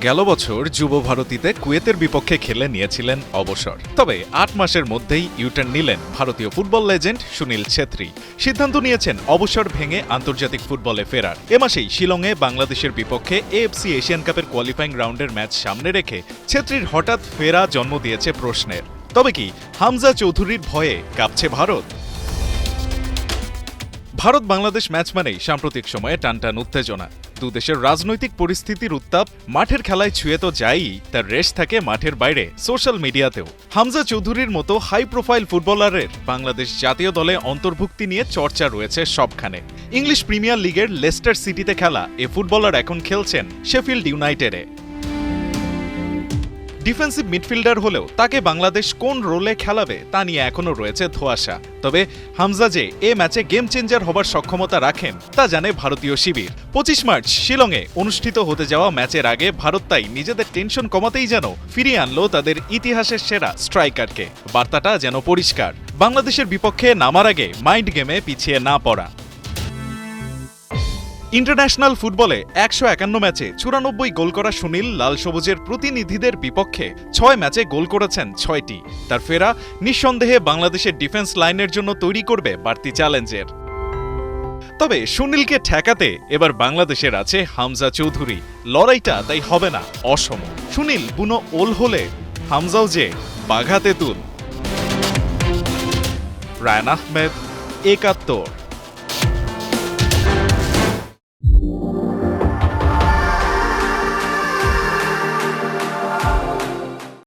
গেল বছর যুব ভারতীতে কুয়েতের বিপক্ষে খেলে নিয়েছিলেন অবসর। তবে ৮ মাসের মধ্যেই ইউটার্ন নিলেন ভারতীয় ফুটবল লেজেন্ড সুনীল ছেত্রী। সিদ্ধান্ত নিয়েছেন অবসর ভেঙে আন্তর্জাতিক ফুটবলে ফেরার। এ মাসেই শিলংয়ে বাংলাদেশের বিপক্ষে এএফসি এশিয়ান কাপের কোয়ালিফাইং রাউন্ডের ম্যাচ সামনে রেখে ছেত্রীর হঠাৎ ফেরা জন্ম দিয়েছে প্রশ্নের। তবে কি হামজা চৌধুরীর ভয়ে কাঁপছে ভারত? ভারত বাংলাদেশ ম্যাচ মানেই সাম্প্রতিক সময়ে টানটান উত্তেজনা। দুদেশের রাজনৈতিক পরিস্থিতির উত্তাপ মাঠের খেলায় ছুঁয়ে তো যায়ই, তার রেশ থাকে মাঠের বাইরে সোশ্যাল মিডিয়াতেও। হামজা চৌধুরীর মতো হাই প্রোফাইল ফুটবলারের বাংলাদেশ জাতীয় দলে অন্তর্ভুক্তি নিয়ে চর্চা রয়েছে সবখানে। ইংলিশ প্রিমিয়ার লিগের লেস্টার সিটিতে খেলা এ ফুটবলার এখন খেলছেন শেফিল্ড ইউনাইটেডে। ডিফেন্সিভ মিডফিল্ডার হলেও তাকে বাংলাদেশ কোন রোলে খেলাবে তা নিয়ে এখনও রয়েছে ধোঁয়াশা। তবে হামজা যে এ ম্যাচে গেম চেঞ্জার হবার সক্ষমতা রাখেন তা জানে ভারতীয় শিবির। ২৫ মার্চ শিলংয়ে অনুষ্ঠিত হতে যাওয়া ম্যাচের আগে ভারত তাই নিজেদের টেনশন কমাতেই যেন ফিরিয়ে আনলো তাদের ইতিহাসের সেরা স্ট্রাইকারকে। বার্তাটা যেন পরিষ্কার, বাংলাদেশের বিপক্ষে নামার আগে মাইন্ড গেমে পিছিয়ে না পড়া। ইন্টারন্যাশনাল ফুটবলে ১৫১ ম্যাচে ৯৪ গোল করা সুনীল লাল সবুজের প্রতিনিধিদের বিপক্ষে ৬ ম্যাচে গোল করেছেন ৬টি। তার ফেরা নিঃসন্দেহে বাংলাদেশের ডিফেন্স লাইনের জন্য তৈরি করবে বাড়তি চ্যালেঞ্জের। তবে সুনীলকে ঠেকাতে এবার বাংলাদেশের আছে হামজা চৌধুরী। লড়াইটা তাই হবে না অসম। সুনীল বুনো ওল হলে হামজাও যে বাঘা তেঁতুল। রায়ান আহমেদ, একাত্তর।